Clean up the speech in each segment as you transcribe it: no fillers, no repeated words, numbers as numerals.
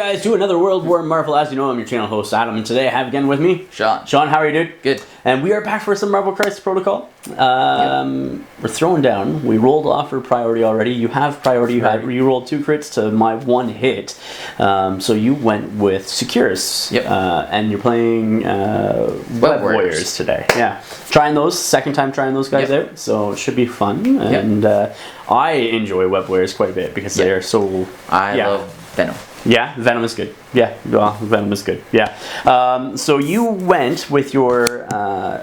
guys to another World War Marvel. As you know, I'm your channel host, Adam, and today I have again with me... Sean. Sean, how are you, dude? Good. And we are back for some Marvel Crisis Protocol. We're throwing down. We rolled off for priority already. You have priority. You rolled 2 crits to my 1 hit. So you went with Securus. Yep. And you're playing Web Warriors today. Yeah. Trying those. Second time trying those guys out. So it should be fun. And I enjoy Web Warriors quite a bit because they are so... I love Venom. Yeah, Venom is good. Yeah, well, Venom is good. Yeah. So you went with your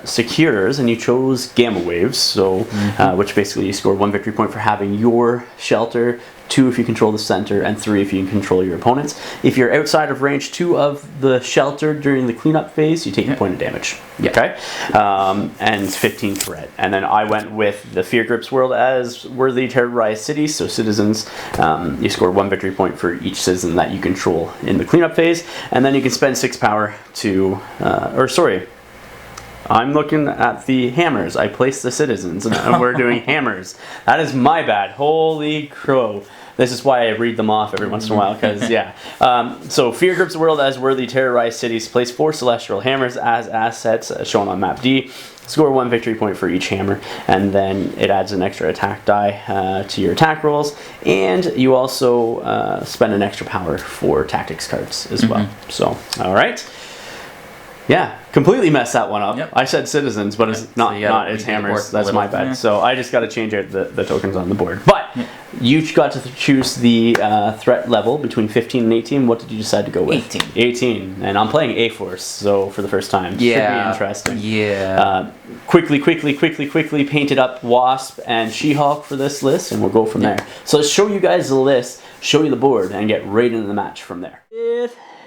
Secures and you chose Gamma Waves, so which basically you score 1 victory point for having your shelter, 2 if you control the center, and 3 if you can control your opponents. If you're outside of range 2 of the shelter during the cleanup phase, you take a point of damage. Okay? And 15 threat. And then I went with the Fear Grips world as worthy terrorized cities, so citizens, you score 1 victory point for each citizen that you control in the cleanup phase, and then you can spend 6 power to, I'm looking at the hammers. I placed the citizens, and we're doing hammers. That is my bad. Holy crow. This is why I read them off every once in a while, because, so Fear Grips the world as worthy terrorized cities. Place 4 celestial hammers as assets, shown on map D. Score 1 victory point for each hammer, and then it adds an extra attack die to your attack rolls, and you also spend an extra power for tactics cards as well. So, all right. Yeah, completely messed that one up. I said citizens, but it's not it's hammers. That's my bad. So I just got to change out the tokens on the board. But you got to choose the threat level between 15 and 18. What did you decide to go with? 18. 18. And I'm playing A-Force, so for the first time. Should be interesting. Yeah. Quickly painted up Wasp and She-Hulk for this list, and we'll go from there. So let's show you guys the list, show you the board, and get right into the match from there.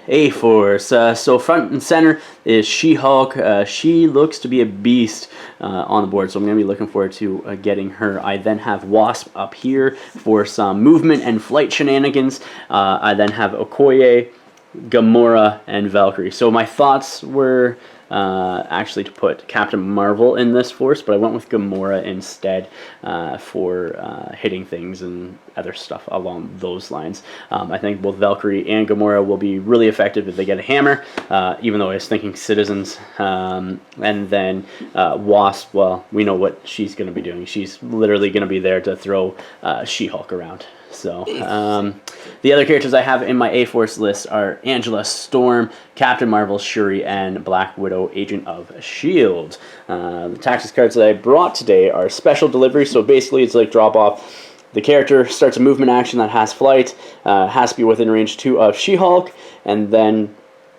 A-Force. So front and center is She-Hulk. She looks to be a beast on the board, so I'm going to be looking forward to getting her. I then have Wasp up here for some movement and flight shenanigans. I then have Okoye, Gamora, and Valkyrie. So my thoughts were actually to put Captain Marvel in this force, but I went with Gamora instead for hitting things and other stuff along those lines. I think both Valkyrie and Gamora will be really effective if they get a hammer, even though I was thinking citizens. And then Wasp, well, we know what she's going to be doing. She's literally going to be there to throw She-Hulk around. So, the other characters I have in my A-Force list are Angela, Storm, Captain Marvel, Shuri, and Black Widow, Agent of S.H.I.E.L.D. The tactics cards that I brought today are special delivery, so basically it's like drop off. The character starts a movement action that has flight, has to be within range 2 of She-Hulk, and then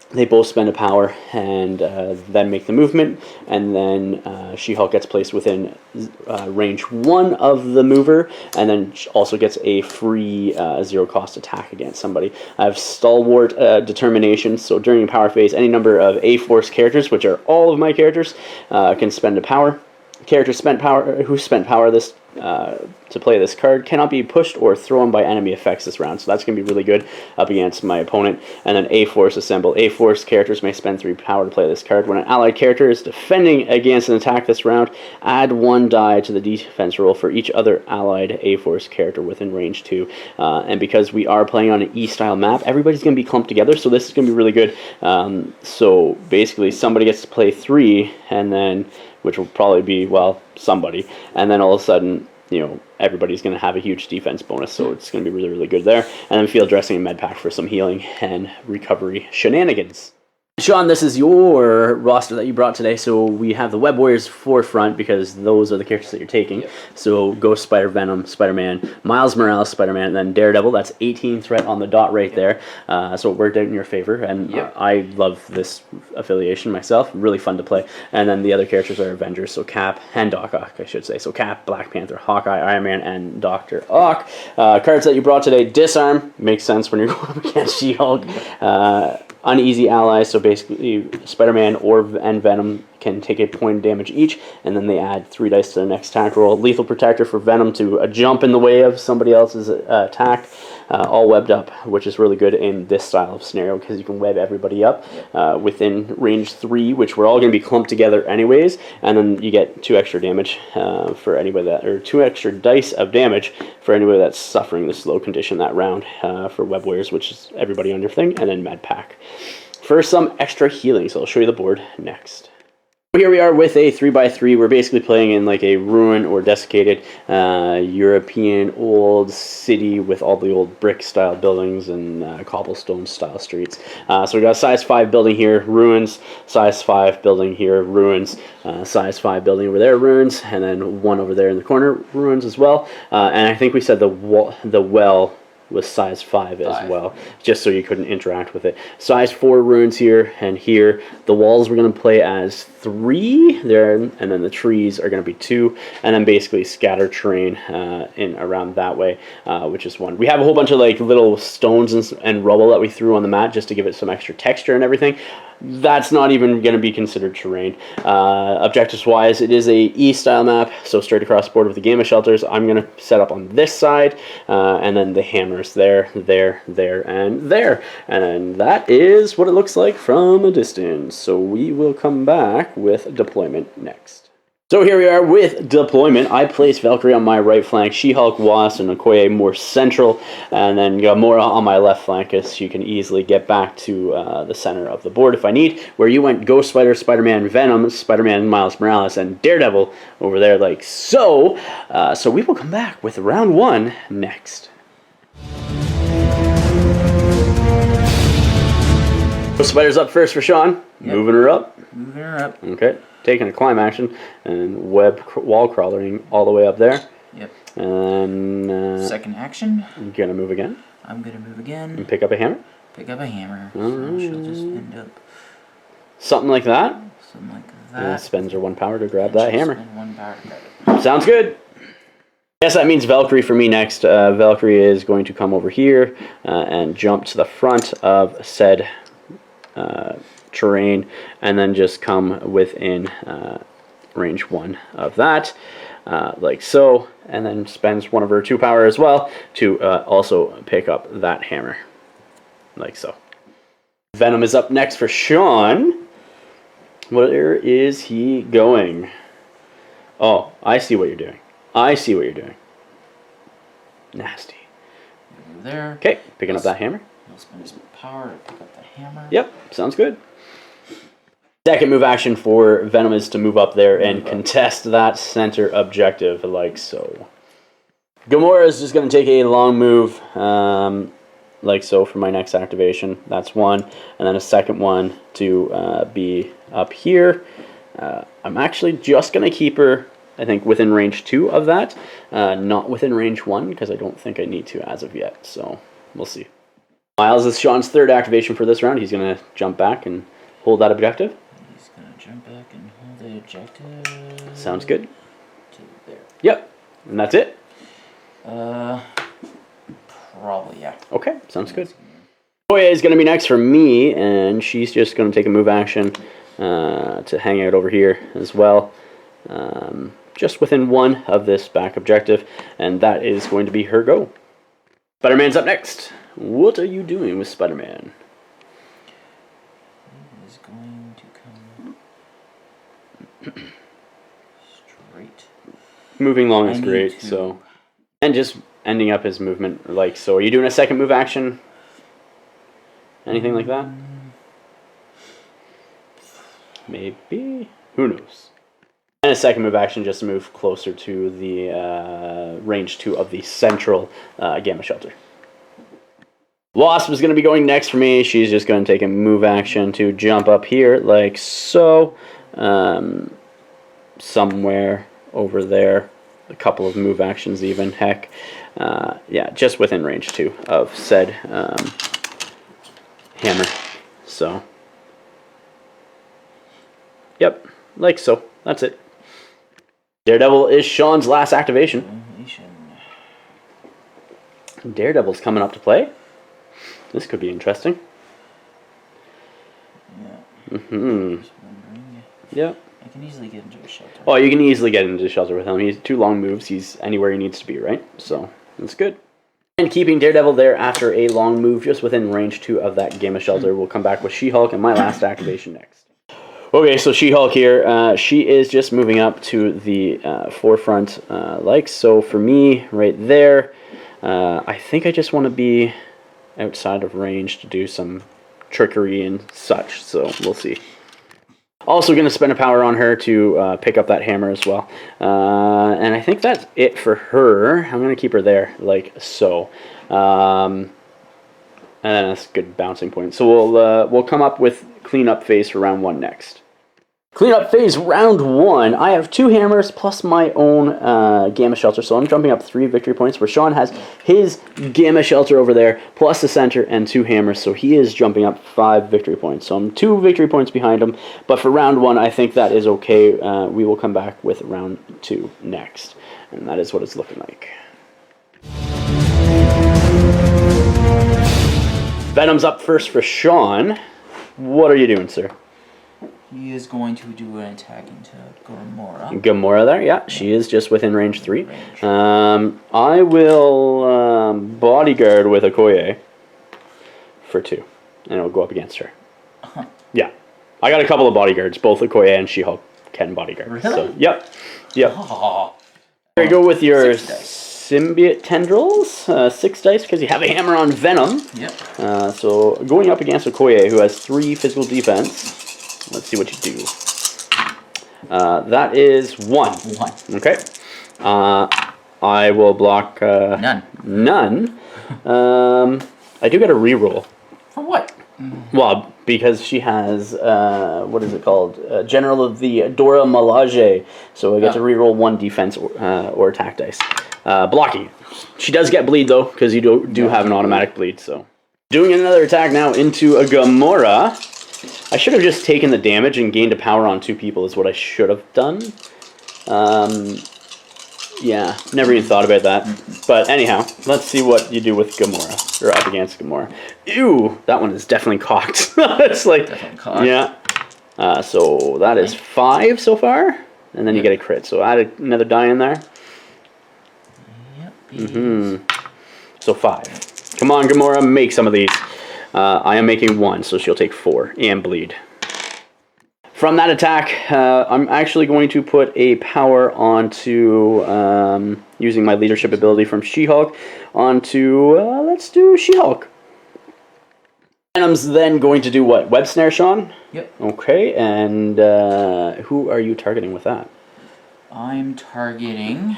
they both spend a power and then make the movement, and then She-Hulk gets placed within range 1 of the mover, and then also gets a free 0-cost attack against somebody. I have Stalwart Determination, so during a power phase, any number of A-Force characters, which are all of my characters, can spend a power. Characters who spent power this to play this card cannot be pushed or thrown by enemy effects this round, so that's going to be really good up against my opponent. And then A-Force Assemble. A-Force characters may spend 3 power to play this card. When an allied character is defending against an attack this round, add 1 die to the defense roll for each other allied A-Force character within range 2. And because we are playing on an E-style map, everybody's going to be clumped together, so this is going to be really good. So basically somebody gets to play 3, and then which will probably be, well, somebody. And then all of a sudden, you know, everybody's going to have a huge defense bonus, so it's going to be really, really good there. And then field dressing and med pack for some healing and recovery shenanigans. Sean, this is your roster that you brought today. So we have the Web Warriors forefront because those are the characters that you're taking. So Ghost, Spider-Venom, Spider-Man, Miles Morales, Spider-Man, and then Daredevil. That's 18 threat on the dot right there. So it worked out in your favor, and I love this affiliation myself. Really fun to play. And then the other characters are Avengers, so Cap and Doc Ock, I should say. So Cap, Black Panther, Hawkeye, Iron Man, and Dr. Ock. Cards that you brought today: Disarm. Makes sense when you're going up against She-Hulk. Uneasy allies, so basically Spider-Man and Venom can take a point of damage each, and then they add 3 dice to their next attack roll. Lethal Protector for Venom to jump in the way of somebody else's attack. all webbed up, which is really good in this style of scenario because you can web everybody up within range 3, which we're all going to be clumped together anyways, and then you get 2 extra damage for anybody that, or 2 extra dice of damage for anybody that's suffering the slow condition that round for web warriors, which is everybody on your thing, and then med pack for some extra healing. So I'll show you the board next. Here we are with a 3x3. We're basically playing in like a ruin or desiccated European old city with all the old brick style buildings and cobblestone style streets. So we got a size 5 building here, ruins, size 5 building here, ruins, size 5 building over there, ruins, and then one over there in the corner, ruins as well. And I think we said the well was size 5 as well, just so you couldn't interact with it. Size 4 ruins here and here. The walls we're going to play as 3 there, and then the trees are going to be 2, and then basically scatter terrain in around that way, which is 1. We have a whole bunch of like little stones and rubble that we threw on the mat just to give it some extra texture and everything. That's not even going to be considered terrain. Objectives wise, it is a E-style map, so straight across the board with the game of shelters. I'm going to set up on this side, and then the hammers there, and there. And then that is what it looks like from a distance. So we will come back with deployment next. So here we are with deployment. I place Valkyrie on my right flank, She-Hulk, Wasp, and Okoye more central, and then Gamora on my left flank, as you can easily get back to the center of the board if I need, where you went Ghost Spider, Spider-Man, Venom, Spider-Man, Miles Morales, and Daredevil over there like so. So we will come back with round 1 next. Ghost Spider's up first for Sean. Yep. Moving her up. Okay. Taking a climb action and wall crawling all the way up there. Yep. And second action. I'm gonna move again. I'm gonna move again. And pick up a hammer. Pick up a hammer. So she'll just end up something like that. Something like that. And spends her 1 power to grab that hammer. Spend 1 power to grab it. Sounds good. Yes, that means Valkyrie for me next. Valkyrie is going to come over here and jump to the front of said terrain, and then just come within range 1 of that, like so, and then spends 1 of her 2 power as well to also pick up that hammer, like so. Venom is up next for Sean. Where is he going? Oh, I see what you're doing. Nasty. Over there. Okay, picking up that hammer. He'll spend his power to pick up the hammer. Yep, sounds good. Second move action for Venom is to move up there and contest that center objective, like so. Gamora is just going to take a long move, like so, for my next activation. That's 1. And then a second one to be up here. I'm actually just going to keep her, I think, within range 2 of that. Not within range 1, because I don't think I need to as of yet. So, we'll see. Miles is Sean's 3rd activation for this round. He's going to jump back and hold that objective. He's going to jump back and hold the objective. Sounds good. To there. Yep. And that's it? Probably, yeah. Okay, sounds good. Okoye is going to be next for me, and she's just going to take a move action to hang out over here as well. Just within 1 of this back objective, and that is going to be her go. Spider-Man's up next. What are you doing with Spider-Man? He is going to come straight. Moving long is great, so. And just ending up his movement like so. Are you doing a second move action? Anything like that? Maybe? Who knows? And a second move action just to move closer to the range 2 of the central Gamma Shelter. Wasp is going to be going next for me. She's just going to take a move action to jump up here like so. Somewhere over there. A couple of move actions even. Heck. Yeah, just within range 2 of said hammer. So. Yep. Like so. That's it. Daredevil is Sean's last activation. Daredevil's coming up to play. This could be interesting. Yeah. Yep. I can easily get into a shelter. Oh, you can easily get into the shelter with him. He's 2 long moves. He's anywhere he needs to be, right? So, that's good. And keeping Daredevil there after a long move just within range 2 of that Gamma Shelter. We'll come back with She-Hulk and my last activation next. Okay, so She-Hulk here. She is just moving up to the forefront like so for me right there. I think I just want to be outside of range to do some trickery and such, so we'll see. Also going to spend a power on her to pick up that hammer as well. And I think that's it for her. I'm going to keep her there, like so. And that's a good bouncing point. So we'll come up with cleanup phase for round 1 next. Cleanup phase round 1. I have 2 hammers plus my own Gamma Shelter, so I'm jumping up 3 victory points, where Sean has his Gamma Shelter over there, plus the center and 2 hammers, so he is jumping up 5 victory points. So I'm 2 victory points behind him, but for round 1, I think that is okay. We will come back with round 2 next, and that is what it's looking like. Venom's up first for Sean. What are you doing, sir? He is going to do an attack into Gamora. Gamora there, yeah. She is just within range 3. I will bodyguard with Okoye for 2. And it'll go up against her. Yeah. I got a couple of bodyguards. Both Okoye and She-Hulk can bodyguard. Really? So, yep. Oh. There you go with your symbiote tendrils. 6 dice because you have a hammer on Venom. Yep. So going up against Okoye, who has 3 physical defense. Let's see what you do. That is 1. 1. Okay. I will block... None. None. I do get a reroll. For what? Well, because she has... what is it called? General of the Dora Milaje. So I get to reroll 1 defense or attack dice. Blocking. She does get bleed, though, because you do have an automatic bleed. So doing another attack now into a Gamora. I should have just taken the damage and gained a power on 2 people is what I should have done. Yeah, never even thought about that. But anyhow, let's see what you do with Gamora, or up against Gamora. Ew, that one is definitely cocked. It's like, definitely cocked. Yeah. So that is 5 so far, and then you get a crit. So add another die in there. Yep. So 5. Come on, Gamora, make some of these. I am making 1, so she'll take 4 and bleed. From that attack, I'm actually going to put a power onto, using my leadership ability from She-Hulk, onto, let's do She-Hulk. Venom's then going to do what? Web Snare, Sean? Yep. Okay, and who are you targeting with that? I'm targeting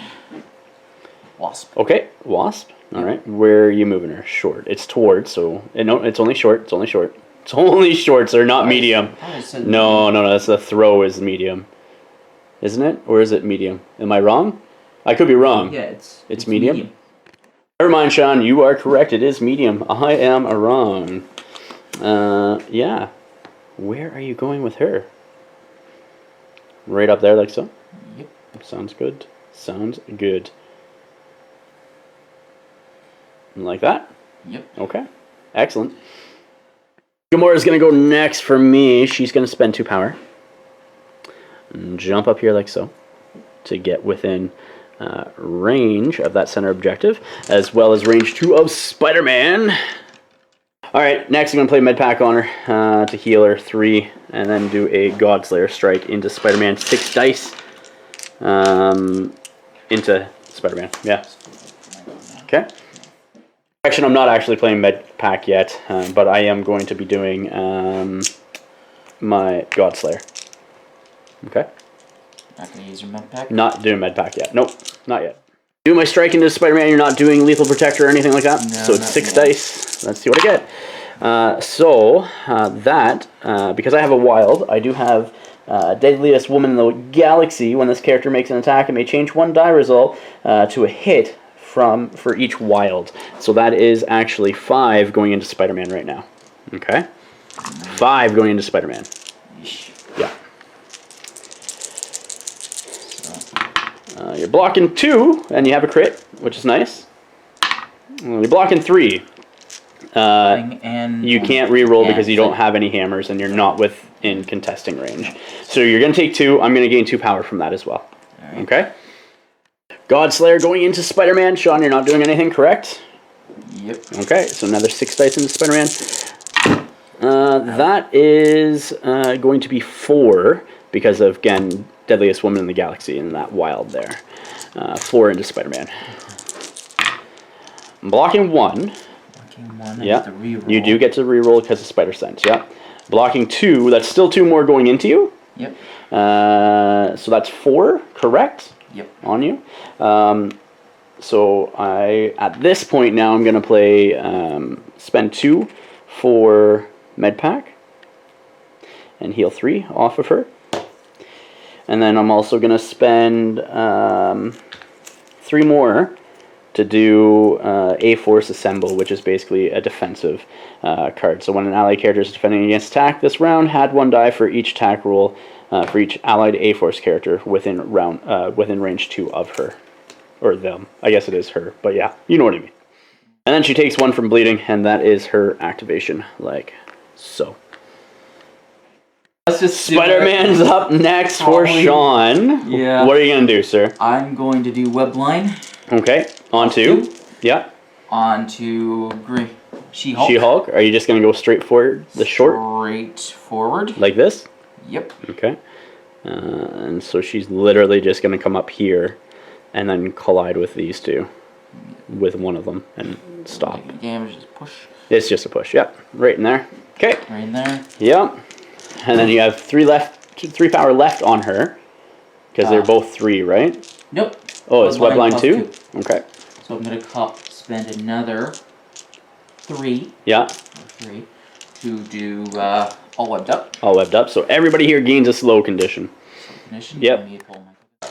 Wasp. Okay, Wasp. All right, where are you moving her? Short. It's towards, so no, it's only short. It's only short. It's only short, sir, not medium. No, that's the throw is medium, isn't it? Or is it medium? Am I wrong? I could be wrong. Yeah, it's medium. Never mind, Sean. You are correct. It is medium. I am wrong. Yeah. Where are you going with her? Right up there, like so. Yep. Sounds good. Sounds good. Like that? Yep. Okay. Excellent. Gamora's going to go next for me. She's going to spend 2 power. And jump up here like so. To get within range of that center objective. As well as range 2 of Spider-Man. Alright, next I'm going to play Medpack on her. To heal her 3. And then do a Godslayer strike into Spider-Man. 6 dice. Into Spider-Man. Yeah. Okay. Actually, I'm not actually playing Medpack yet, but I am going to be doing my Godslayer. Okay? Not going to use your Medpack? Not doing Medpack yet. Nope, not yet. Do my strike into Spider-Man, you're not doing Lethal Protector or anything like that? No, so it's 6 dice. Let's see what I get. Because I have a wild, I do have Deadliest Woman in the Galaxy. When this character makes an attack, it may change 1 die result to a hit for each wild. So that is actually 5 going into Spider-Man right now. Okay? 5 going into Spider-Man. Yeah. You're blocking 2, and you have a crit, which is nice. You're blocking 3. You can't re-roll because you don't have any hammers, and you're not within contesting range. So you're going to take 2. I'm going to gain 2 power from that as well. Okay? Godslayer going into Spider-Man. Sean, you're not doing anything, correct? Yep. Okay, so another 6 dice into Spider-Man. That is going to be 4 because of, again, Deadliest Woman in the Galaxy and that wild there. 4 into Spider-Man. I'm blocking 1. Blocking 1. Yeah. Reroll. You do get to reroll because of Spider Sense. Yeah. Blocking 2. That's still 2 more going into you. Yep. So that's 4, correct? Yep. On you. So at this point now, I'm going to play, spend 2 for med pack and heal 3 off of her. And then I'm also going to spend 3 more to do A-Force Assemble, which is basically a defensive card. So when an allied character is defending against attack this round, add 1 die for each attack roll for each allied A-Force character within range 2 of her. Or them. I guess it is her, but yeah, you know what I mean. And then she takes 1 from bleeding, and that is her activation, like so. Let's just Spider-Man's up next for Sean. Yeah. What are you going to do, sir? I'm going to do web line. Okay, on to. Yeah. On to She-Hulk. She-Hulk. Are you just going to go straight forward, the short? Straight forward. Like this? Yep. Okay. And so she's literally just going to come up here and then collide with these two. With one of them and stop. Damage is push. It's just a push, yep. Right in there. Okay. Right in there. Yep. And then you have 3 power left on her. Because they're both 3, right? Nope. Oh, it's webline 2? Okay. So I'm going to spend another 3. Yeah. 3 to do all webbed up. All webbed up. So everybody here gains a slow condition. Slow condition. Yep.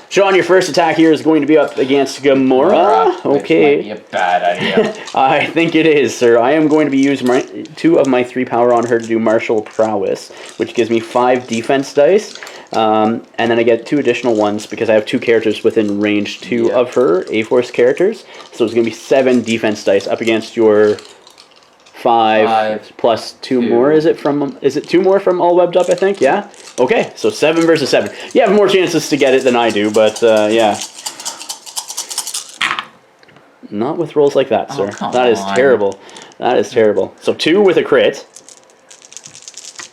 Sean, your first attack here is going to be up against Gamora. Okay. Which might be a bad idea. I think it is, sir. I am going to be using 2 of my 3 power on her to do Martial Prowess, which gives me 5 defense dice. And then I get 2 additional ones because I have 2 characters within range 2 of her, A-Force characters. So it's going to be 7 defense dice up against your 5 plus 2 more. Is it 2 more from all webbed up, I think? Yeah? Okay, so 7 versus 7. You have more chances to get it than I do, but yeah. Not with rolls like that, sir. That is terrible. That is terrible. So 2 with a crit.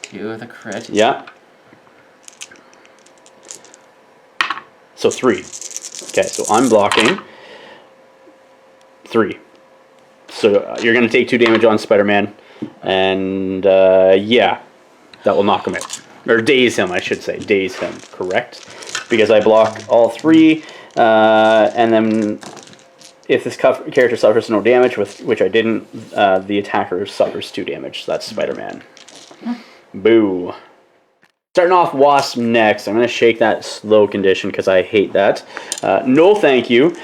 2 with a crit. Yeah. So 3. Okay, so I'm blocking 3. So you're going to take 2 damage on Spider-Man. And yeah, that will knock him out. Or daze him, I should say. Daze him, correct? Because I block all 3. And then if this character suffers no damage, which I didn't, the attacker suffers 2 damage. So that's Spider-Man. Boo. Starting off Wasp next. I'm going to shake that slow condition because I hate that. No thank you.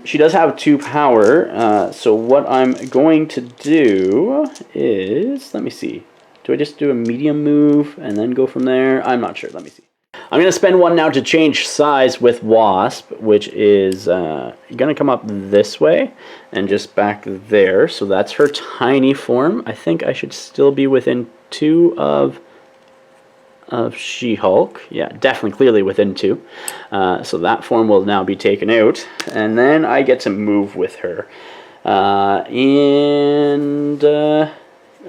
She does have 2 power. So what I'm going to do is, let me see. Do I just do a medium move and then go from there? I'm not sure. Let me see. I'm going to spend 1 now to change size with Wasp, which is going to come up this way and just back there. So that's her tiny form. I think I should still be within 2 of She-Hulk. Yeah, definitely clearly within 2. So that form will now be taken out. And then I get to move with her. I'm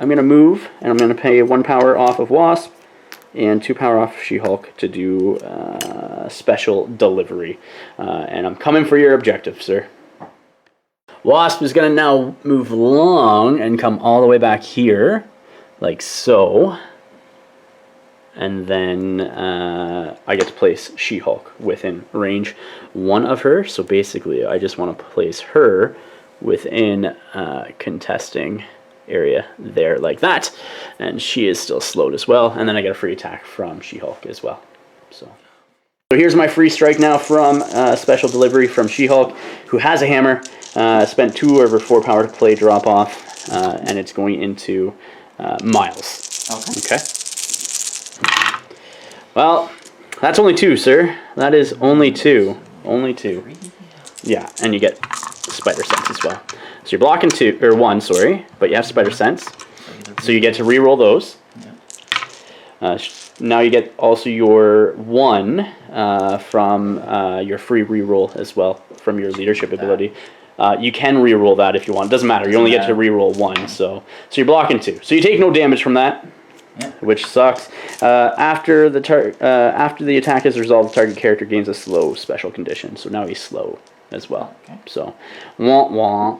going to move, and I'm going to pay 1 power off of Wasp and 2 power off She-Hulk to do special delivery. And I'm coming for your objective, sir. Wasp is going to now move along and come all the way back here, like so. And then I get to place She-Hulk within range 1 of her. So basically, I just want to place her within contesting area there like that. And she is still slowed as well. And then I get a free attack from She-Hulk as well. So here's my free strike now from special delivery from She-Hulk, who has a hammer. Spent 2 over 4 power to play drop off. And it's going into Miles. Okay. Well, that's only 2, sir. That is only 2. Only 2. Yeah, and you get Spider Sense as well. So you're blocking 1, sorry, but you have Spider Sense. So you get to reroll those. Now you get also your 1 from your free reroll as well from your leadership ability. You can reroll that if you want. It doesn't matter. You only get to reroll 1. So you're blocking 2. So you take no damage from that, which sucks. After the attack is resolved, the target character gains a slow special condition. So now he's slow as well. Okay. So, wah wah.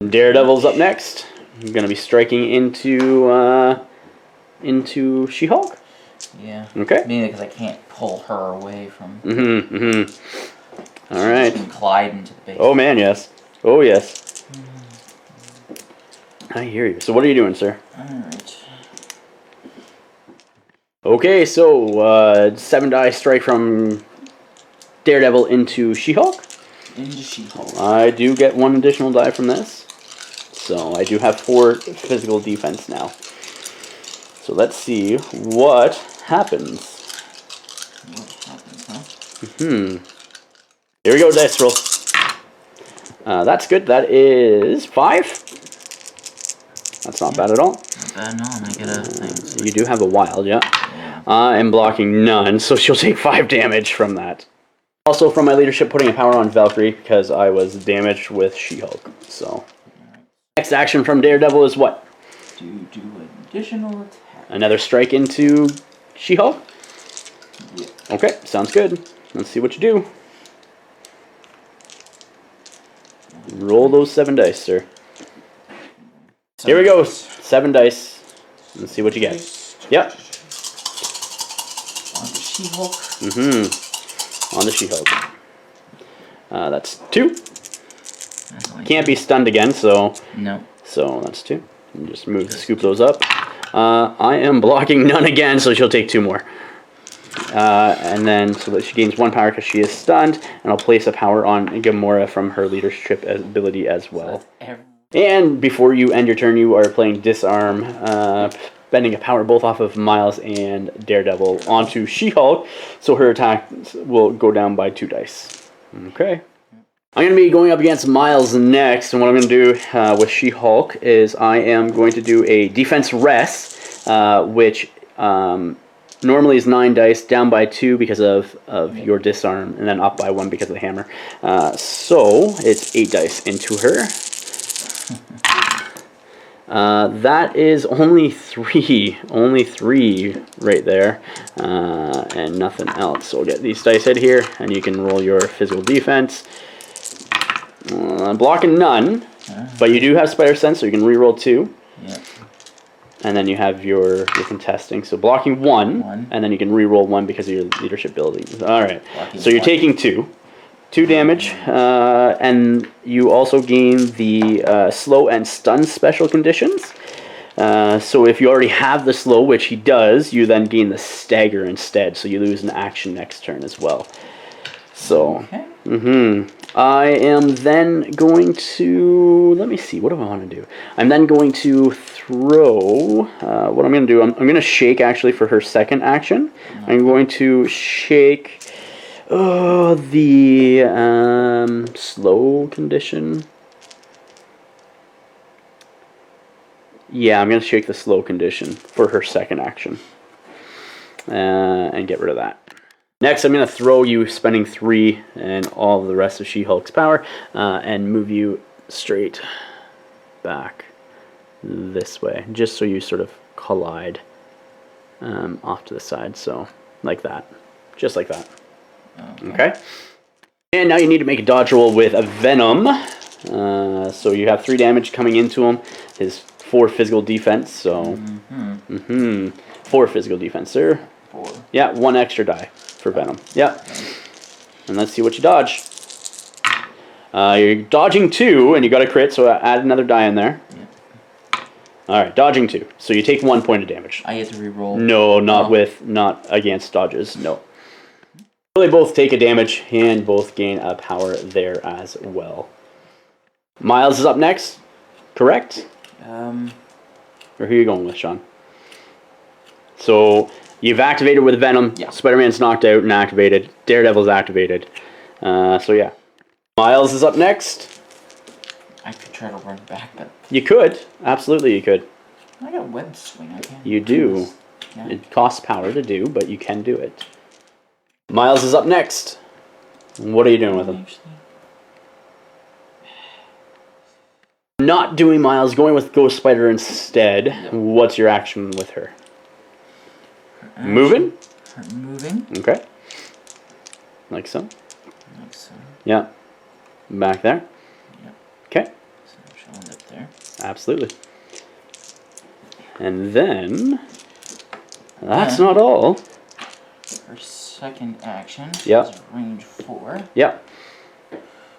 Daredevil's up next. I'm gonna be striking into She-Hulk. Yeah. Okay. Mainly because I can't pull her away from. All right. She can glide into the base. Oh man, yes. Oh yes. I hear you. So what are you doing, sir? All right. Okay, so 7 die strike from Daredevil into She-Hulk. Into She-Hulk. I do get 1 additional die from this. So I do have 4 physical defense now. So let's see what happens. What happens, huh? Here we go, dice roll. That's good. That is 5. That's not bad at all. Not bad, no, and I get a thing. So You do have a wild, yeah. I am blocking none, so she'll take 5 damage from that. Also, from my leadership, putting a power on Valkyrie because I was damaged with She-Hulk. So, next action from Daredevil is what? Do an additional attack. Another strike into She-Hulk? Yeah. Okay, sounds good. Let's see what you do. Roll those 7 dice, sir. Here we go. 7 dice. Let's see what you get. Yep. On the She-Hulk. On the She-Hulk. That's 2. Like Can't be stunned again, so... No. So that's 2. And just scoop those up. I am blocking none again, so she'll take 2 more. And then, so that she gains 1 power because she is stunned, and I'll place a power on Gamora from her leadership ability as well. And before you end your turn, you are playing Disarm, spending a power both off of Miles and Daredevil onto She-Hulk, so her attack will go down by 2 dice. Okay. I'm going to be going up against Miles next, and what I'm going to do with She-Hulk is I am going to do a defense rest, which normally is 9 dice, down by 2 because of your disarm, and then up by 1 because of the hammer. So it's 8 dice into her. That is only 3 right there, and nothing else. So we'll get these dice out here, and you can roll your physical defense. Blocking none, but you do have Spider Sense, so you can re-roll 2. Yeah. And then you have your contesting, so blocking 1, and then you can re-roll 1 because of your leadership ability. All right, so you're taking 2 damage, and you also gain the slow and stun special conditions. So if you already have the slow, which he does, you then gain the stagger instead, so you lose an action next turn as well. So, I am then going to, let me see, what do I want to do? I'm then going to throw, what I'm going to do, I'm going to shake actually for her second action. I'm going to shake the slow condition. Yeah, I'm going to shake the slow condition for her second action. And get rid of that. Next, I'm going to throw you, spending 3 and all of the rest of She-Hulk's power, and move you straight back this way, just so you sort of collide off to the side, so like that, just like that. Okay. And now you need to make a dodge roll with a Venom. So you have 3 damage coming into him, his 4 physical defense, so 4 physical defense, sir. 4. Yeah, 1 extra die for Venom. Yeah. And let's see what you dodge. You're dodging 2, and you got a crit, so add another die in there. Yeah. Alright, dodging 2. So you take 1 point of damage. I get to reroll. No, not against dodges, no. So they both take a damage, and both gain a power there as well. Miles is up next, correct? Or who are you going with, Sean? So you've activated with Venom. Yeah. Spider-Man's knocked out and activated. Daredevil's activated. So yeah. Miles is up next. I could try to run back, but... You could. Absolutely you could. I got web swing. I can't. You do. Yeah. It costs power to do, but you can do it. Miles is up next. What are you doing with him? Not doing Miles, going with Ghost Spider instead. Yep. What's your action with her? Action. Moving? Her moving. Okay. Like so. Like so. Yeah. Back there. Yep. Okay. So she'll end up there. Absolutely. And then... That's not all. Her second action Yep. is range 4. Yep.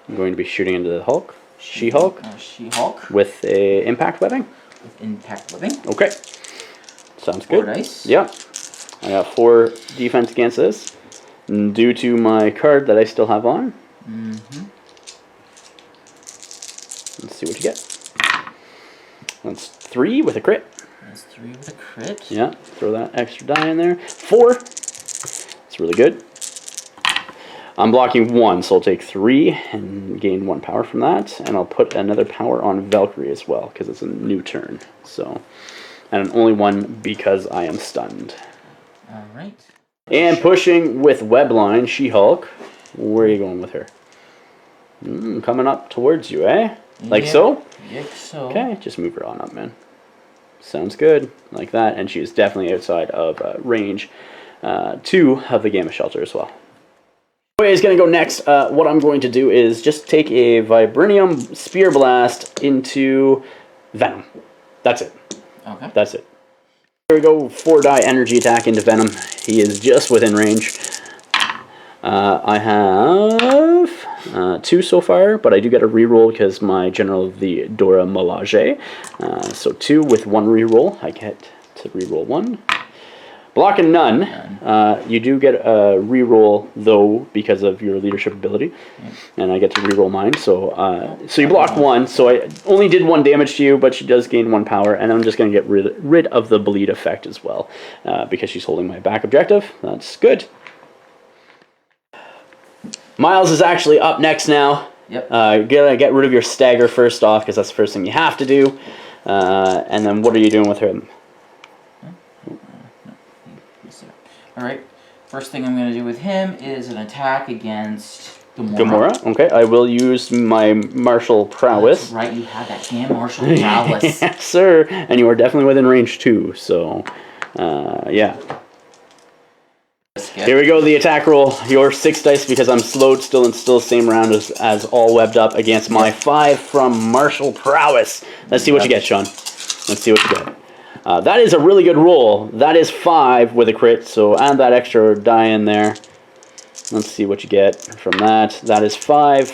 I'm going to be shooting into the Hulk. She-Hulk. She-Hulk. With a impact webbing. With impact webbing. Okay. Sounds 4 good. dice. Yep. I got 4 defense against this. Due to my card that I still have on. Mm-hmm. Let's see what you get. That's 3 with a crit. That's 3 with a crit. Yeah, throw that extra die in there. 4. It's really good. I'm blocking 1, so I'll take 3 and gain 1 power from that. And I'll put another power on Valkyrie as well, because it's a new turn. So, and only 1 because I am stunned. Alright. And pushing with Webline, She-Hulk. Where are you going with her? Coming up towards you, eh? Like so? Yep, so. Okay, just move her on up, man. Sounds good. Like that. And she is definitely outside of range 2 of the Gamma Shelter as well. Okay, is going to go next. What I'm going to do is just take a Vibranium Spear Blast into Venom. That's it. Okay. That's it. Here we go. 4 die energy attack into Venom. He is just within range. I have 2 so far, but I do get a reroll because my General of the Dora Milaje. So 2 with 1 reroll. I get to reroll 1. Blocking none. You do get a reroll though because of your leadership ability, and I get to reroll mine. So so you block 1. So I only did 1 damage to you, but she does gain 1 power, and I'm just going to get rid of the bleed effect as well because she's holding my back objective. That's good. Miles is actually up next now. Yep. Gonna get rid of your stagger first off because that's the first thing you have to do. And then what are you doing with him? Alright, first thing I'm going to do with him is an attack against Gamora. Gamora? Okay, I will use my martial prowess. That's right, you have that damn martial prowess. Yes, sir. And you are definitely within range too, so, yeah. Here we go, the attack roll. Your 6 dice because I'm slowed still and still same round as all webbed up against my 5 from martial prowess. Let's see what you get, Sean. Let's see what you get. That is a really good roll. That is 5 with a crit, so add that extra die in there. Let's see what you get from that. That is 5.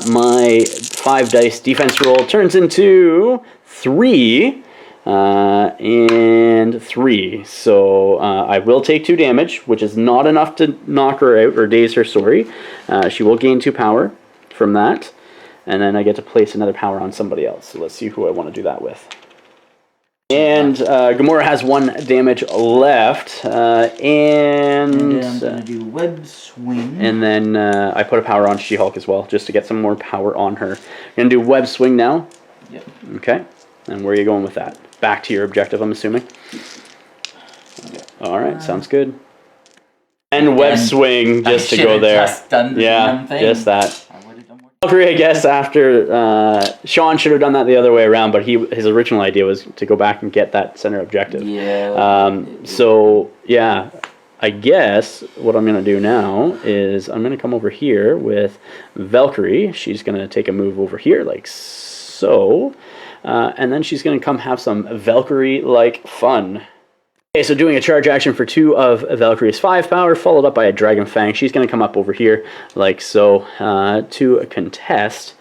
My 5 dice defense roll turns into 3 and 3. So I will take 2 damage, which is not enough to knock her out or daze her, sorry. She will gain 2 power from that. And then I get to place another power on somebody else. So let's see who I want to do that with. And Gamora has 1 damage left, and I'm going to do web swing. And then I put a power on She-Hulk as well, just to get some more power on her. Going to do web swing now. Yep. Okay. And where are you going with that? Back to your objective, I'm assuming. Okay. All right, sounds good. And web swing just to go there. Just done the damn thing. Just that. I would have done more. Valkyrie, I guess, after Sean should have done that the other way around, but his original idea was to go back and get that center objective. Yeah. So yeah, I guess what I'm gonna do now is I'm gonna come over here with Valkyrie. She's gonna take a move over here like so, and then she's gonna come have some Valkyrie-like fun. Okay, so doing a charge action for 2 of Valkyrie's 5 power, followed up by a Dragon Fang. She's going to come up over here, like so, to contest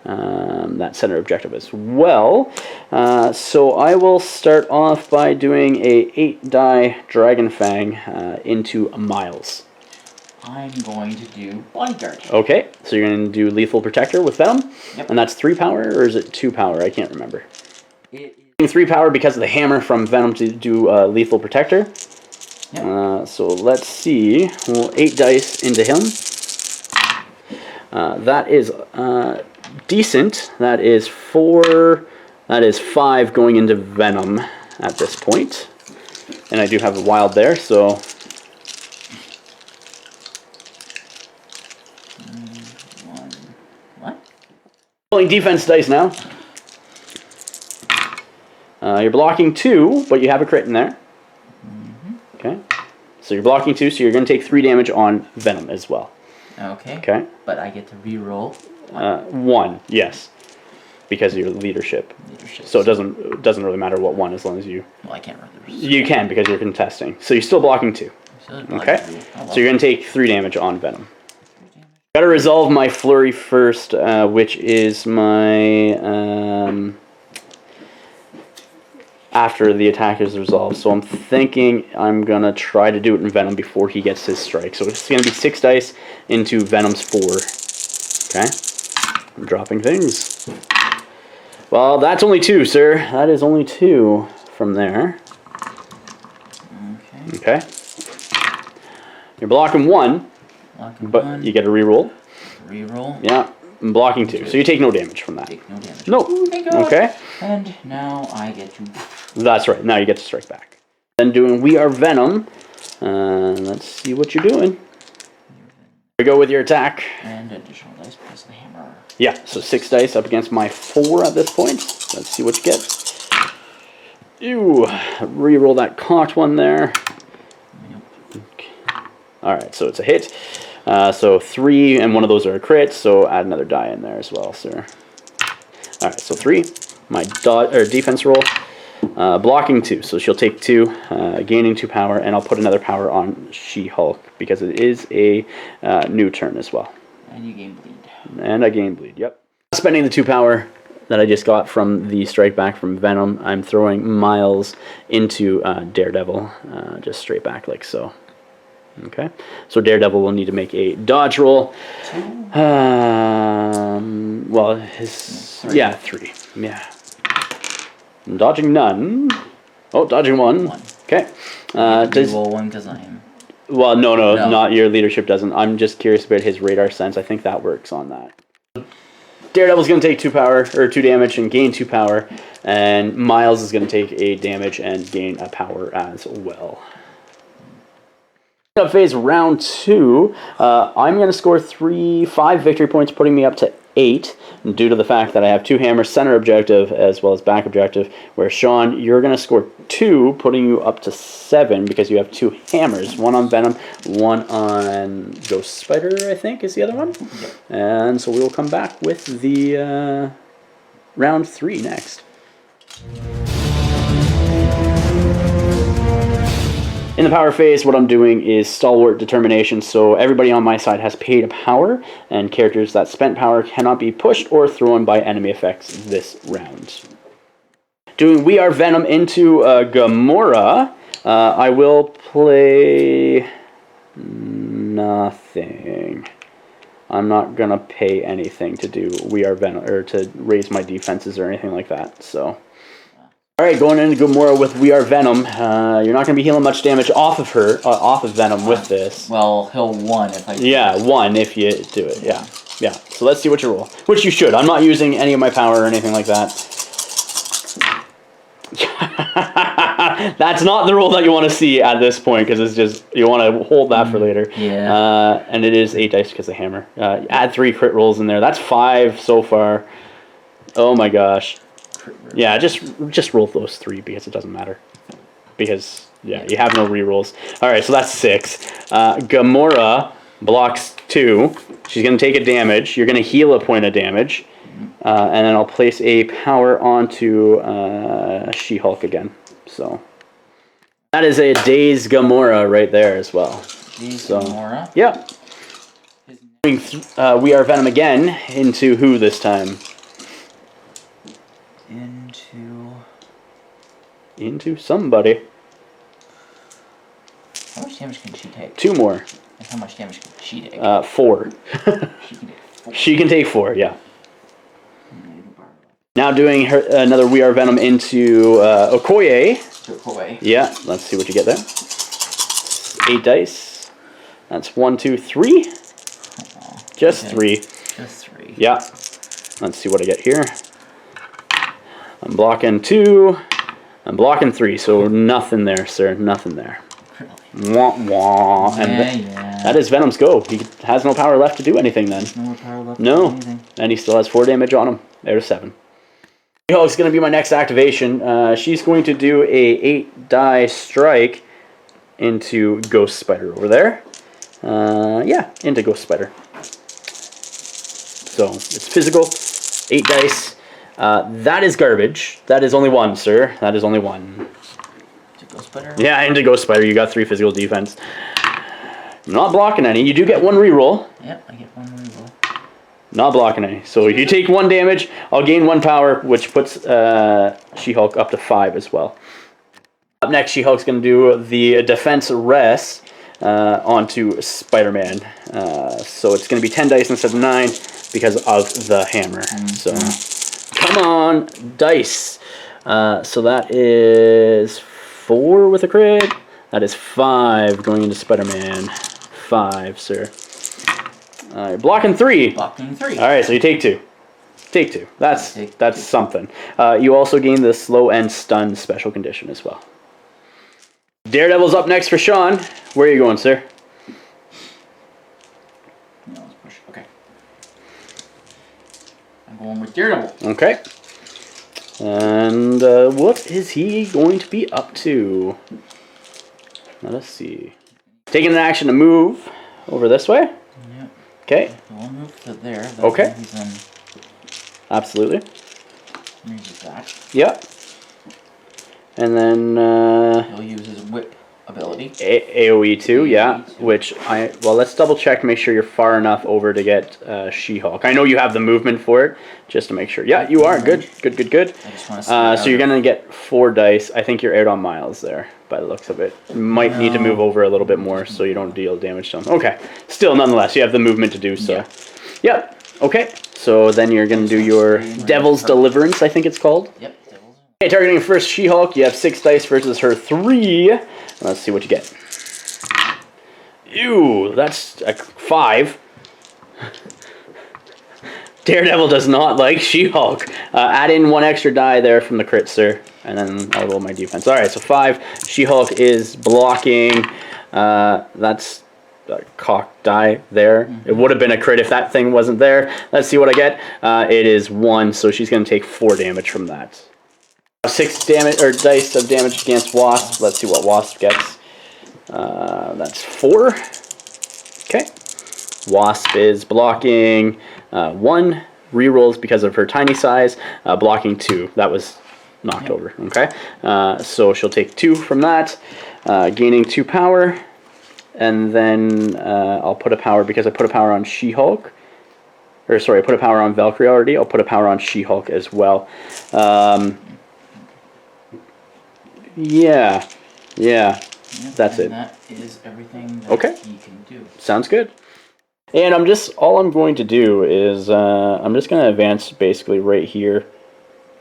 that center objective as well. So I will start off by doing a 8-die Dragon Fang into Miles. I'm going to do Bodyguard. Okay, so you're going to do Lethal Protector with Venom? Yep. And that's 3 power, or is it 2 power? I can't remember. It 3 power because of the hammer from Venom to do Lethal Protector. Yep. So let's see. Well, 8 dice into him. That is decent. That is 4. That is 5 going into Venom at this point. And I do have a wild there, so. What? Rolling defense dice now. You're blocking 2, but you have a crit in there. Okay. So you're blocking 2, so you're going to take 3 damage on Venom as well. Okay. Okay. But I get to re-roll 1, yes. Because of your leadership. So it doesn't really matter what 1 as long as you... Well, I can't run the You can because you're contesting. So you're still blocking 2. Okay? So you're going to take 3 damage on Venom. Got to resolve my flurry first, which is my... after the attack is resolved. So I'm thinking I'm going to try to do it in Venom before he gets his strike. So it's going to be 6 dice into Venom's 4. Okay? I'm dropping things. Well, that's only 2, sir. That is only 2 from there. Okay. You're blocking 1, but you get a reroll. Reroll? Yeah. I'm blocking 2, so you take no damage from that. Take no damage. No. Ooh, thank God. Okay. And now I get to... That's right. Now you get to strike back. Then doing We Are Venom. Let's see what you're doing. Here we go with your attack. And additional dice plus the hammer. Yeah, so 6 dice up against my 4 at this point. Let's see what you get. Ew, reroll that cocked one there. Okay. Alright, so it's a hit. So 3, and one of those are a crit, so add another die in there as well, sir. Alright, so 3. My defense roll. Blocking 2, so she'll take 2, gaining 2 power, and I'll put another power on She-Hulk, because it is a new turn as well. And you gain bleed. And I gain bleed, yep. Spending the 2 power that I just got from the strike back from Venom, I'm throwing Miles into Daredevil, just straight back like so. Okay, so Daredevil will need to make a dodge roll. 2? Well, his... 3. Yeah, 3. Yeah. I'm dodging none. Oh, dodging 1. Okay. Does roll 1 because I am... Well, no, not your leadership doesn't. I'm just curious about his radar sense. I think that works on that. Daredevil's going to take 2 power, or 2 damage and gain 2 power, and Miles is going to take a damage and gain a power as well. Up phase round 2, I'm going to score 5 victory points, putting me up to 8, due to the fact that I have 2 hammers, center objective, as well as back objective, where Sean, you're going to score 2, putting you up to 7, because you have 2 hammers, 1 on Venom, 1 on Ghost Spider, I think, is the other one. And so we will come back with the round 3 next. In the power phase, what I'm doing is Stalwart Determination, so everybody on my side has paid a power, and characters that spent power cannot be pushed or thrown by enemy effects this round. Doing We Are Venom into Gamora, I will play nothing. I'm not going to pay anything to do We Are Venom, or to raise my defenses or anything like that, so... Alright, going into Gamora with We Are Venom. You're not going to be healing much damage off of her, off of Venom with this. Well, he'll 1 if I do. Yeah, 1 if you do it, yeah. Yeah, so let's see what you roll. Which you should. I'm not using any of my power or anything like that. That's not the roll that you want to see at this point, because it's just, you want to hold that for later. Yeah. And it is 8 dice because of hammer. Add 3 crit rolls in there. That's 5 so far. Oh my gosh. Yeah, just roll those 3 because it doesn't matter. Because, yeah, you have no rerolls. Alright, so that's 6. Gamora blocks 2. She's going to take a damage. You're going to heal a point of damage. And then I'll place a power onto She-Hulk again. So, that is a Daze Gamora right there as well. Daze Gamora? Yeah. We Are Venom again into who this time? Into somebody. How much damage can she take? 2 more. And how much damage can she take? 4. She can take 4. She can take 4, yeah. Now doing another We Are Venom into Okoye. Okoye. Yeah, let's see what you get there. 8 dice. That's 1, 2, 3. Just okay. 3. Just 3. Yeah. Let's see what I get here. I'm blocking 2. I'm blocking 3, so nothing there, sir. Nothing there. Really? Wah, wah. And that is Venom's go. He has no power left to do anything then. No more power left no. to do anything. And he still has 4 damage on him. Out of 7. She-Hulk's going to be my next activation. She's going to do a 8-die strike into Ghost Spider over there. Yeah, into Ghost Spider. So it's physical, 8 dice. That is garbage. That is only 1, sir. That is only 1. To Ghost Spider? Yeah, into Ghost Spider. You got 3 physical defense. Not blocking any. You do get 1 reroll. Yep, I get 1 reroll. Not blocking any. So you take 1 damage. I'll gain 1 power, which puts She-Hulk up to 5 as well. Up next, She-Hulk's going to do the defense rest onto Spider-Man. So it's going to be 10 dice instead of 9 because of the hammer. So come on, dice. So that is 4 with a crit. That is 5 going into Spider-Man. 5, sir. You're blocking 3. Blocking 3. All right, so you take 2. Take 2. That's something. You also gain the slow and stun special condition as well. Daredevil's up next for Sean. Where are you going, sir? No, let's push. Okay. I'm going with Daredevil. Okay. And what is he going to be up to? Let us see. Taking an action to move over this way. Yep. Okay. We'll move to there. That Okay. He's in. Absolutely. Use that. Yep. And then He'll use his whip ability. AoE 2, yeah. AoE 2. Which well, let's double check to make sure you're far enough over to get She-Hulk. I know you have the movement for it, just to make sure. Yeah, you are. Good. I just want to so you're gonna get 4 dice. I think you're out on Miles there, by the looks of it. You might need to move over a little bit more so you don't deal damage to him. Okay. Still, nonetheless, you have the movement to do so. Yeah. Yep. Okay. So then you're gonna do your Devil's Deliverance, I think it's called. Yep. Devil's. Okay, targeting first She-Hulk. You have 6 dice versus her 3. Let's see what you get. Ew, that's a 5. Daredevil does not like She-Hulk. Add in 1 extra die there from the crit, sir. And then I'll roll my defense. Alright, so 5. She-Hulk is blocking. That's a cock die there. It would have been a crit if that thing wasn't there. Let's see what I get. It is 1, so she's going to take 4 damage from that. 6 damage or dice of damage against Wasp. Let's see what Wasp gets. That's 4. Okay. Wasp is blocking 1. Rerolls because of her tiny size. Blocking 2. That was knocked over. Okay. So she'll take 2 from that. Gaining 2 power. And then I'll put a power because I put a power on She-Hulk. Or sorry, I put a power on Valkyrie already. I'll put a power on She-Hulk as well. Yeah, that's it. That is everything that Okay. he can do. Sounds good. And all I'm going to do is, I'm just going to advance basically right here,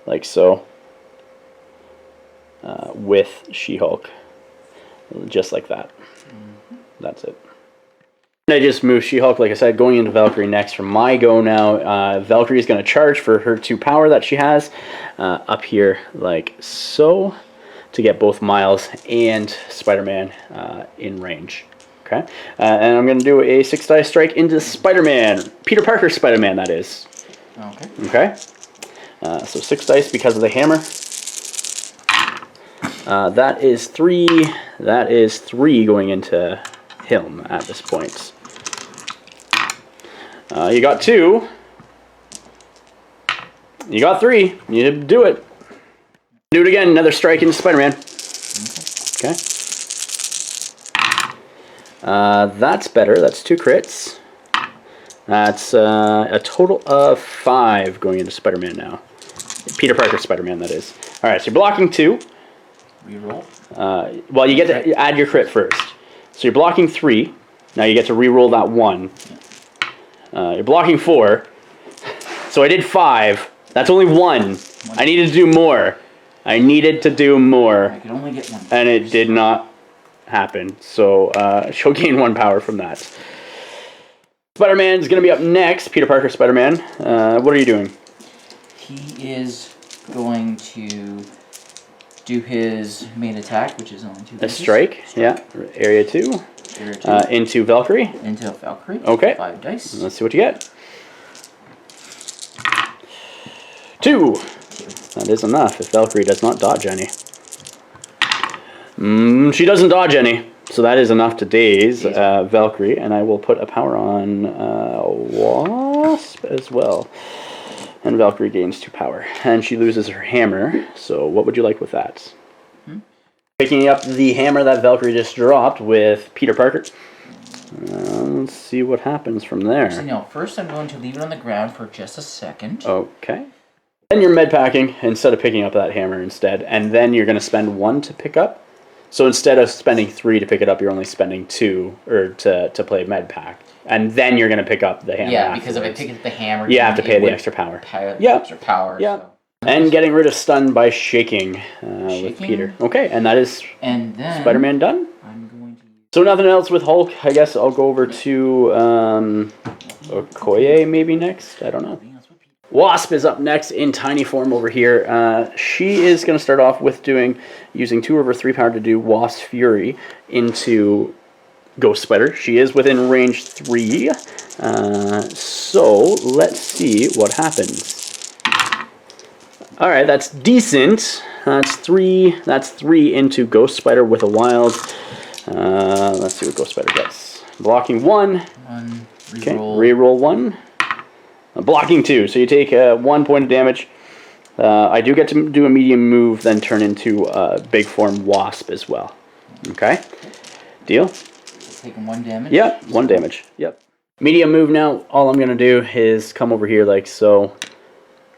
like so, with She-Hulk, just like that. That's it. I just moved She-Hulk, like I said, going into Valkyrie next for my go now. Valkyrie is going to charge for her 2 power that she has, up here like so, to get both Miles and Spider-Man in range. Okay, and I'm going to do a 6-die strike into Spider-Man. Peter Parker Spider-Man, that is. Okay. Okay, so 6 dice because of the hammer. That is 3. That is 3 going into him at this point. You got 2. You got 3. You do it. Do it again. Another strike into Spider-Man. Okay. That's better. That's 2 crits. That's a total of 5 going into Spider-Man now. Peter Parker Spider-Man, that is. All right, so you're blocking 2. Reroll. Well, you get to add your crit first. So you're blocking 3. Now you get to re-roll that 1. You're blocking 4. So I did 5. That's only 1. I needed to do more. I could only get 1. And it did not happen. So she'll gain 1 power from that. Spider-Man's going to be up next. Peter Parker Spider-Man. What are you doing? He is going to do his main attack, which is on 2 A strike. Yeah. Area 2. Area 2. Into Valkyrie. Into Valkyrie. Okay. 5 dice. Let's see what you get. 2. That That is enough if Valkyrie does not dodge any. She doesn't dodge any, so that is enough to daze Valkyrie, and I will put a power on Wasp as well. And Valkyrie gains 2 power, and she loses her hammer. So what would you like with that? Picking up the hammer that Valkyrie just dropped with Peter Parker. Let's see what happens from there. So now, first I'm going to leave it on the ground for just a second. Okay. Then you're med packing instead of picking up that hammer instead, and then you're going to spend 1 to pick up. So instead of spending 3 to pick it up, you're only spending 2 or to play med pack, and then you're going to pick up the hammer. Yeah, because if I pick up the hammer, you have to pay the extra power. Extra power. Yeah. So. And getting rid of stun by shaking with Peter. Okay, and that is Spider-Man done. I'm going to use... So nothing else with Hulk. I guess I'll go over to Okoye maybe next. I don't know. Wasp is up next in tiny form over here. She is going to start off with using 2 of her 3 power to do Wasp's Fury into Ghost Spider. She is within range 3. So let's see what happens. All right, that's decent. That's 3. That's 3 into Ghost Spider with a wild. Let's see what Ghost Spider gets. Blocking 1. Okay, reroll 1. Blocking 2, so you take 1 point of damage. I do get to do a medium move, then turn into big form Wasp as well. Okay, deal. Taking 1 damage. Yep, 1 damage. Yep. Medium move now. All I'm gonna do is come over here like so,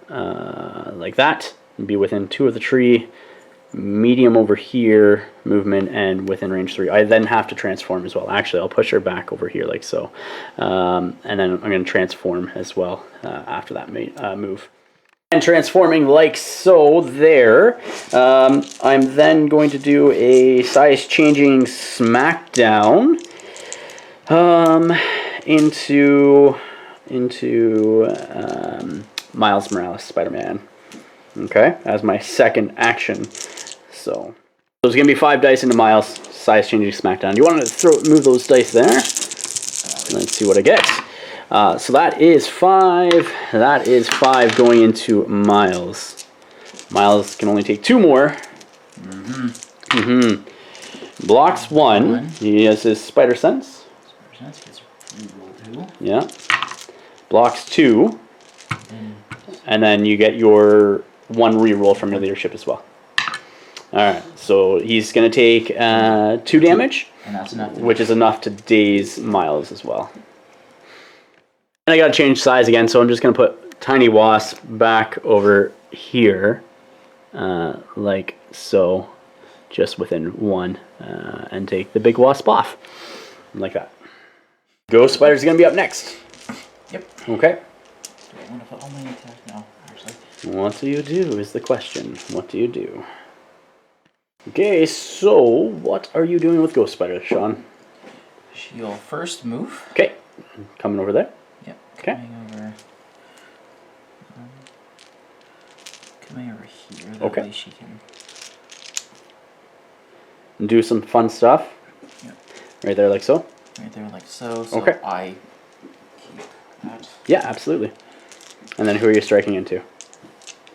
like that, and be within 2 of the tree. Medium over here, movement, and within range 3. I then have to transform as well. Actually, I'll push her back over here like so. And then I'm going to transform as well after that move. And transforming like so there. I'm then going to do a size-changing smackdown into Miles Morales, Spider-Man. Okay, as my second action. So it's going to be 5 dice into Miles, size changing smackdown. You want to move those dice there? Let's see what I get. So that is 5. That is 5 going into Miles. Miles can only take 2 more. Blocks 1. He has his Spider Sense. Spider Sense gets reroll 2. Yeah. Blocks 2. And then you get your 1 reroll from your leadership as well. Alright, so he's going to take 2 damage, and that's enough, which is enough to daze Miles as well. And I got to change size again, so I'm just going to put Tiny Wasp back over here, like so, just within 1, and take the big Wasp off, like that. Ghost Spider's going to be up next. Yep. Okay. Do I want to put all my attack? No, actually. What do you do is the question. What do you do? Okay, so what are you doing with Ghost Spider, Sean? She'll first move. Okay, coming over there. Yep. Okay. Coming over here. That way she can do some fun stuff. Yep. Right there, like so. Right there, like so. So okay. I keep that. Yeah, absolutely. And then who are you striking into?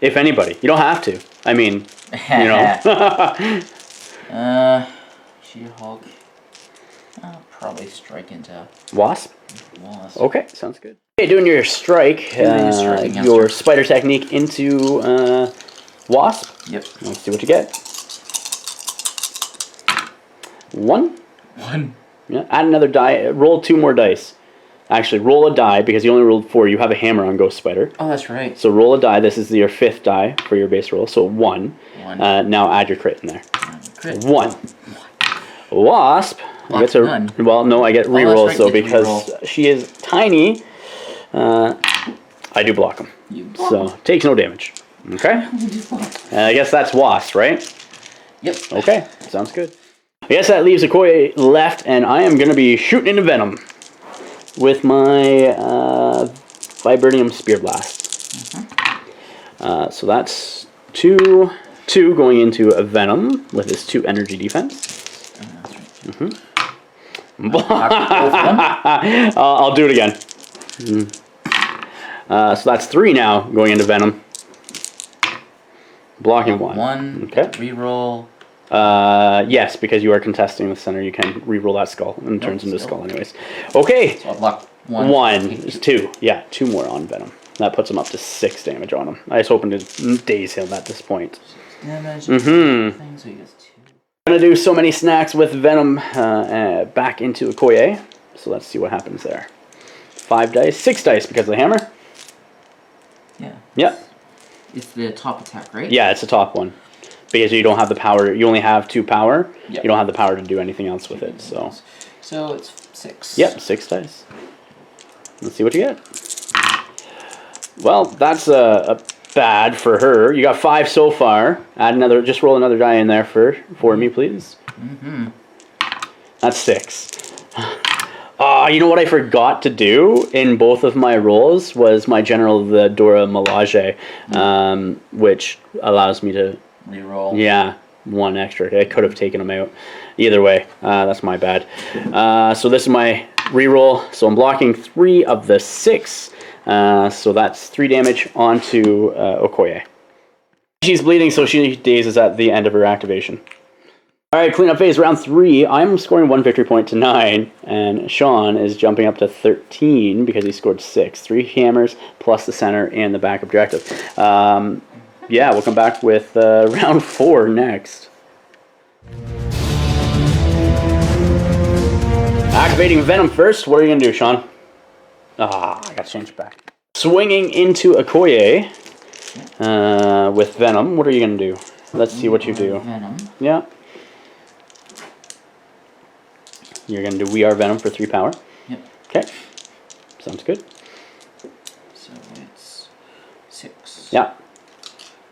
If anybody, you don't have to. I mean, you know. She-Hulk. I'll probably strike into Wasp. Wasp. Okay, sounds good. Okay, doing your strike, your spider technique into Wasp. Yep. Let's see what you get. 1. 1. Yeah. Add another die. Roll 2 more dice. Actually, roll a die because you only rolled 4. You have a hammer on Ghost Spider. Oh, that's right. So roll a die. This is your 5th die for your base roll. So 1. Now add your crit in there. Crit. 1. Wasp. I get to, none. well, no, I get reroll. Right, so because she is tiny, I do block them. So takes no damage. Okay. And I guess that's Wasp, right? Yep. Okay. Sounds good. I guess that leaves Okoye left, and I am going to be shooting into Venom with my Vibranium Spear Blast. So that's 2 going into a Venom with his 2 energy defense. I'll do it again. So that's 3 now going into Venom. Blocking 1. 1. Okay. Reroll. Yes, because you are contesting the center, you can reroll that skull, and it turns into a skull anyways. Okay. So I'll block 1. 1 is 2. Yeah, 2 more on Venom. That puts him up to 6 damage on him. I was hoping to daze him at this point. 6 damage. Mm-hmm. So he gets 2. I'm gonna do so many snacks with Venom back into Okoye. So let's see what happens there. 5 dice, 6 dice because of the hammer. Yeah. Yep. It's the top attack, right? Yeah, it's the top one. Because you don't have the power. You only have 2 power. Yep. You don't have the power to do anything else with it. So it's 6. Yep, 6 dice. Let's see what you get. Well, that's a bad for her. You got 5 so far. Add another. Just roll another die in there for me, please. Mm-hmm. That's 6. You know what I forgot to do in both of my rolls was my General the Dora Milaje, which allows me to reroll. Yeah, 1 extra. I could have taken them out. Either way, that's my bad. So this is my reroll. So I'm blocking 3 of the 6. So that's 3 damage onto Okoye. She's bleeding, so she dazes at the end of her activation. Alright, cleanup phase, round 3. I'm scoring 1 victory point to 9, and Sean is jumping up to 13 because he scored 6. 3 hammers, plus the center and the back objective. Yeah, we'll come back with round 4 next. Activating Venom first. What are you going to do, Sean? I got to change it back. Swinging into Okoye with Venom. What are you going to do? Let's see what you do. Venom. Yeah. You're going to do We Are Venom for 3 power. Yep. Okay. Sounds good. So it's 6. Yeah.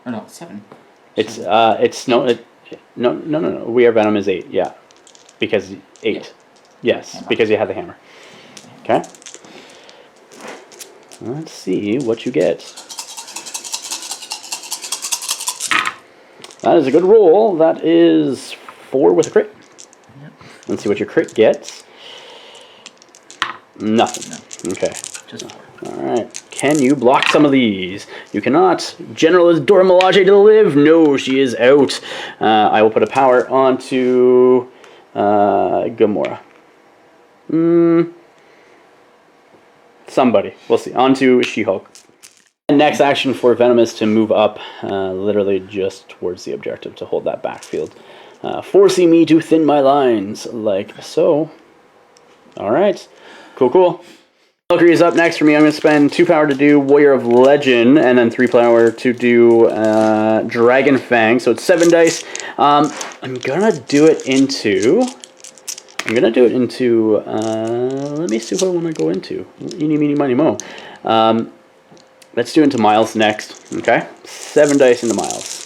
Or no, 7. No. We Are Venom is 8. Yeah. Because 8. Yeah. Yes, Hammer. because you have the hammer. Okay. Let's see what you get. That is a good roll. That is 4 with a crit. Yep. Let's see what your crit gets. Nothing. No. Okay. Just 4. Alright. Can you block some of these? You cannot. General is Dora Milaje to live. No, she is out. I will put a power onto Gamora. Somebody. We'll see. Onto She-Hulk. Next action for Venom is to move up literally just towards the objective to hold that backfield. Forcing me to thin my lines like so. Alright. Cool. Valkyrie is up next for me. I'm going to spend 2 power to do Warrior of Legend and then 3 power to do Dragon Fang. So it's 7 dice. I'm going to do it into... let me see what I want to go into. Eeny, meeny, miny, mo. Let's do into Miles next. Okay? 7 dice into Miles.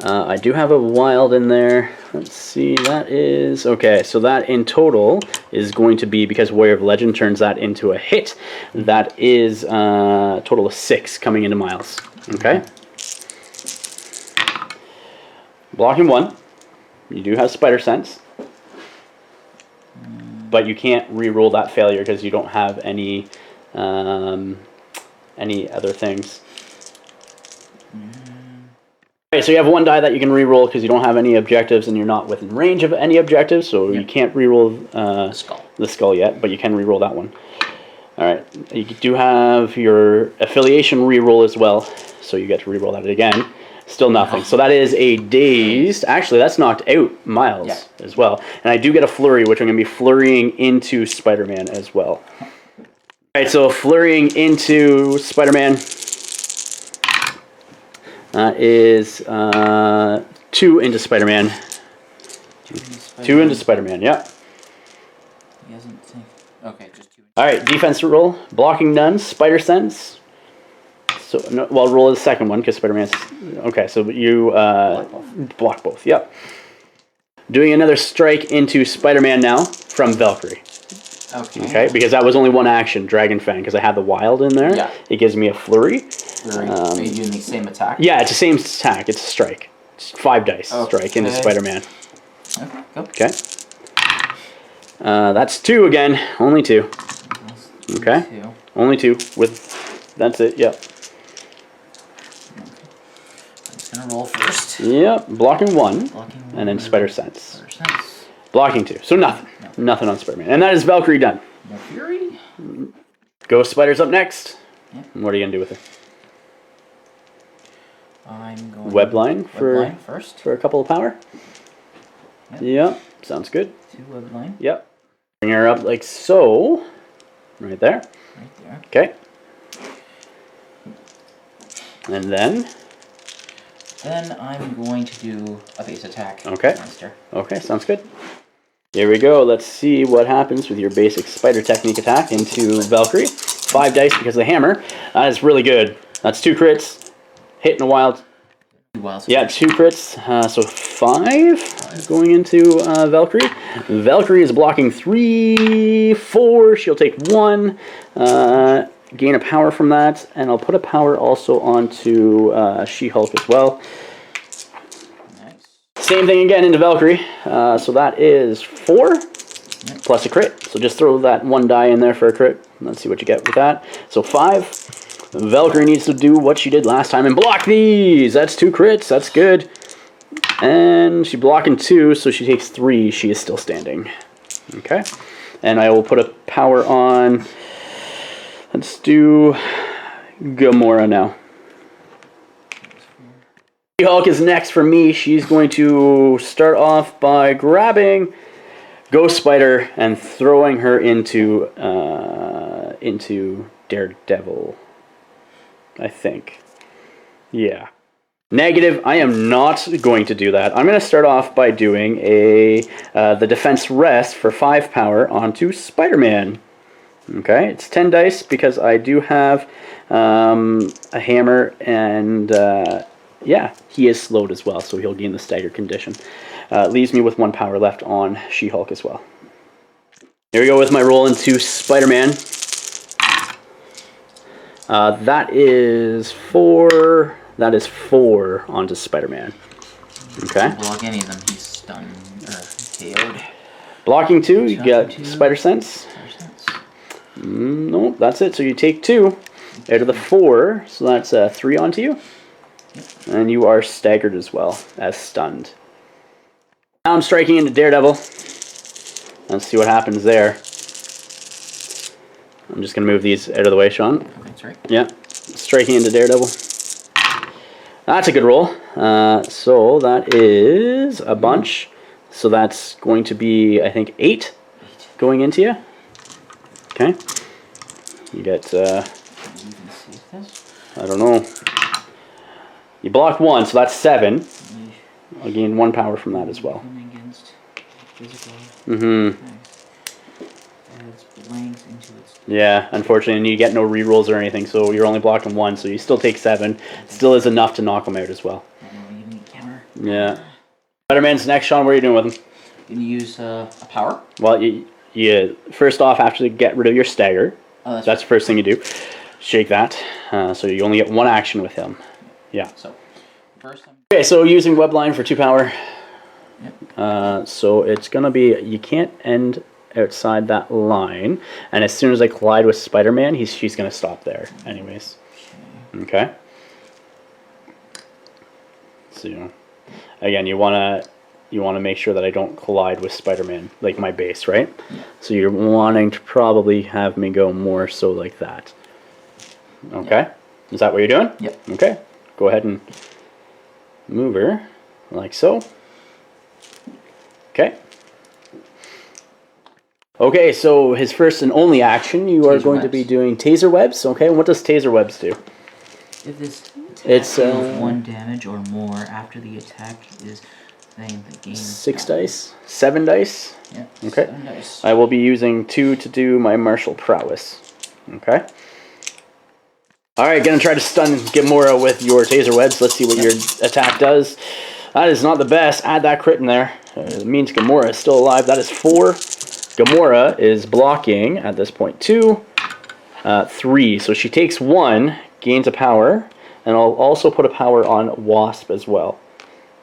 I do have a wild in there. Let's see, that is... Okay, so that in total is going to be, because Warrior of Legend turns that into a hit, that is a total of 6 coming into Miles. Okay? Blocking 1. You do have Spider Sense. But you can't re-roll that failure because you don't have any other things. Okay, so you have 1 die that you can re-roll because you don't have any objectives and you're not within range of any objectives, so you can't re-roll the skull yet, but you can re-roll that one. Alright, you do have your affiliation re-roll as well, so you get to re-roll that again. Still nothing. So that is a dazed. Actually, that's knocked out Miles as well. And I do get a flurry, which I'm going to be flurrying into Spider-Man as well. Alright, so flurrying into Spider-Man. That is 2 into Spider-Man. 2 into Spider-Man, yeah. He hasn't... Okay, just 2. Alright, defense roll. Blocking none. Spider Sense. So, no, well, roll the second one because Spider-Man's... Okay, so you block both. Yep. Doing another strike into Spider-Man now from Valkyrie. Okay, because that was only 1 action, Dragon Fang, because I had the wild in there. Yeah. It gives me a flurry. Are you doing the same attack? Yeah, it's the same attack. It's a strike. It's 5 dice strike into Spider-Man. Okay, go. Okay. That's 2 again. Only 2. Okay. 2. Only 2 with... That's it, yep. gonna roll first. Yep, blocking 1. Blocking 1. And then Spider Sense. Spider Sense. Blocking 2. So nothing. No. Nothing on Spider-Man. And that is Valkyrie done. No Fury. Ghost Spider's up next. Yep. What are you going to do with her? I'm going... Webline first. for a couple of power. Yep, sounds good. 2 webline. Yep. Bring her up like so. Right there. Right there. Okay. And then? Then I'm going to do a base attack. Okay. Monster. Okay, sounds good. Here we go. Let's see what happens with your basic spider technique attack into Valkyrie. 5 dice because of the hammer. That is really good. That's 2 crits. Hitting a wild. Yeah, 2 crits. So 5 going into Valkyrie. Valkyrie is blocking 3, 4. She'll take 1. Gain a power from that. And I'll put a power also onto She-Hulk as well. Same thing again into Valkyrie. So that is 4 plus a crit. So just throw that 1 die in there for a crit. Let's see what you get with that. So 5. Valkyrie needs to do what she did last time and block these. That's 2 crits. That's good. And she's blocking 2, so she takes 3. She is still standing. Okay. And I will put a power on. Let's do Gamora now. She-Hulk is next for me. She's going to start off by grabbing Ghost Spider and throwing her into Daredevil. I think. Yeah. Negative. I am not going to do that. I'm going to start off by doing the defense rest for 5 power onto Spider-Man. Okay, it's 10 dice because I do have a hammer and yeah, he is slowed as well, so he'll gain the stagger condition. Leaves me with 1 power left on She-Hulk as well. Here we go with my roll into Spider-Man. That is 4. That is 4 onto Spider-Man. Okay. Block any of them, he's stunned or KO'd. Blocking 2, you get Spider Sense. Nope, that's it. So you take 2 out of the 4. So that's 3 onto you. And you are staggered as well as stunned. Now I'm striking into Daredevil. Let's see what happens there. I'm just going to move these out of the way, Sean. That's right. Yeah, striking into Daredevil. That's a good roll. So that is a bunch. So that's going to be, I think, 8 going into you. Okay. You get, I don't know. You block 1, so that's 7. I'll gain 1 power from that as well. Yeah, unfortunately, and you get no rerolls or anything, so you're only blocking 1, so you still take 7. Still is enough to knock him out as well. Yeah. Spider-Man's next, Sean. What are you doing with him? You can use a power. Well, you first off have to get rid of your stagger. Oh, that's right. The first thing you do. Shake that. So you only get 1 action with him. Yeah. So first. Okay, so using Webline for 2 power. Yep. So it's gonna be, you can't end outside that line, and as soon as I collide with Spider-Man, she's gonna stop there. Anyways. Okay. So again, you wanna make sure that I don't collide with Spider-Man, like my base, right? Yeah. So you're wanting to probably have me go more so like that. Okay. Yeah. Is that what you're doing? Yep. Okay. Go ahead and move her like so. Okay. Okay, so his first and only action, you are going to be doing taser webs. Okay, what does taser webs do? If this attack deals 1 damage or more after the attack is named, the game 6 dice, 7 dice. Yeah. Okay. 7 dice. I will be using 2 to do my martial prowess. Okay. All right, gonna try to stun Gamora with your taser webs. Let's see what your attack does. That is not the best. Add that crit in there. It means Gamora is still alive. That is 4. Gamora is blocking at this point 2, 3. So she takes 1, gains a power, and I'll also put a power on Wasp as well.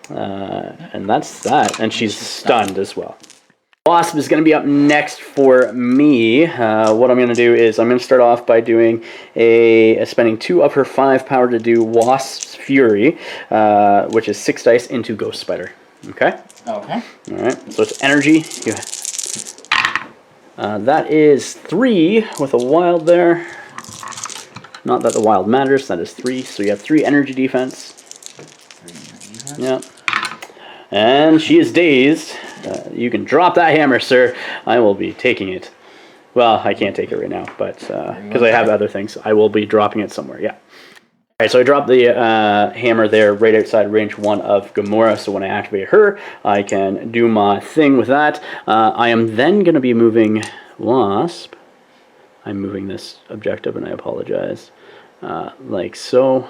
And that's that. And she's stunned as well. Wasp is going to be up next for me. What I'm going to do is I'm going to start off by doing spending 2 of her 5 power to do Wasp's Fury, which is 6 dice into Ghost Spider. Okay? Okay. Alright, so it's energy. That is 3 with a wild there. Not that the wild matters, that is 3. So you have 3 energy defense. 3 energy defense? Yep. And she is dazed. You can drop that hammer, sir. I will be taking it. Well, I can't take it right now, but because I have other things, I will be dropping it somewhere. Yeah. All right, so I dropped the hammer there right outside range 1 of Gamora, so when I activate her, I can do my thing with that. I am then going to be moving Wasp. I'm moving this objective, and I apologize. Like so.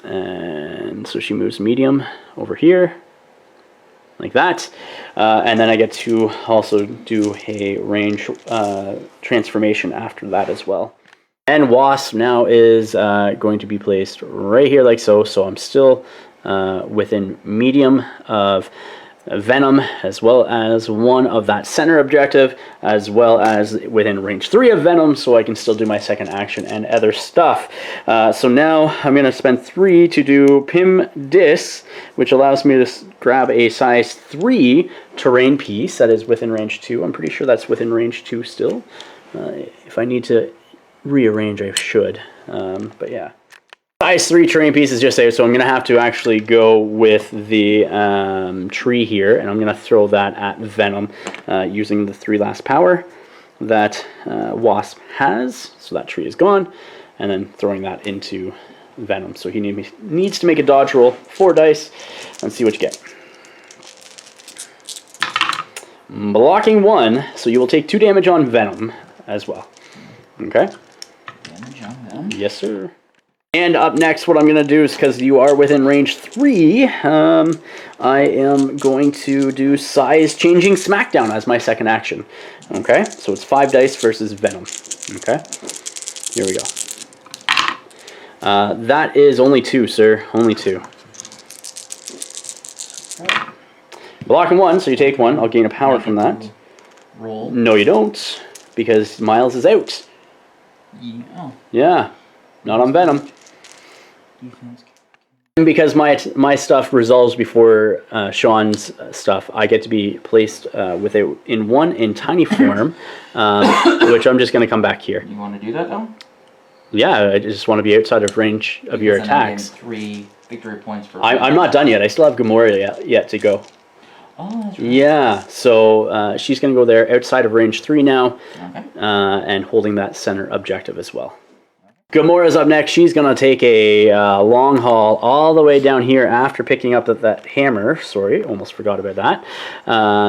And so she moves medium over here. Like that, and then I get to also do a range transformation after that as well. And Wasp now is going to be placed right here like so, so I'm still within medium of Venom, as well as 1 of that center objective, as well as within range 3 of Venom, so I can still do my second action and other stuff. So now I'm going to spend 3 to do Pim Dis, which allows me to grab a size 3 terrain piece that is within range 2. I'm pretty sure that's within range 2 still. If I need to rearrange, I should. But yeah. Size 3 terrain piece is just out, so I'm going to have to actually go with the tree here, and I'm going to throw that at Venom using the 3 last power that Wasp has. So that tree is gone, and then throwing that into Venom. So he needs to make a dodge roll, 4 dice, and see what you get. Blocking 1, so you will take 2 damage on Venom as well. Okay? Damage on Venom? Yes, sir. And up next, what I'm going to do is, because you are within range 3, I am going to do Size Changing Smackdown as my second action. Okay, so it's 5 dice versus Venom. Okay, here we go. That is only 2, sir. Only 2. Blocking 1, so you take 1. I'll gain a power from that. Roll. No, you don't, because Miles is out. Yeah. Oh. Yeah, not on Venom. Defense. And because my stuff resolves before Sean's stuff, I get to be placed in 1 in tiny form, which I'm just going to come back here. You want to do that though? Yeah, I just want to be outside of range of your attacks. 3 victory points for. I'm not done yet. I still have Gamora yet to go. Oh, that's right. Yeah, so she's going to go there outside of range 3 now, Okay. and holding that center objective as well. Gamora's up next. She's going to take a long haul all the way down here after picking up that hammer. Sorry, almost forgot about that.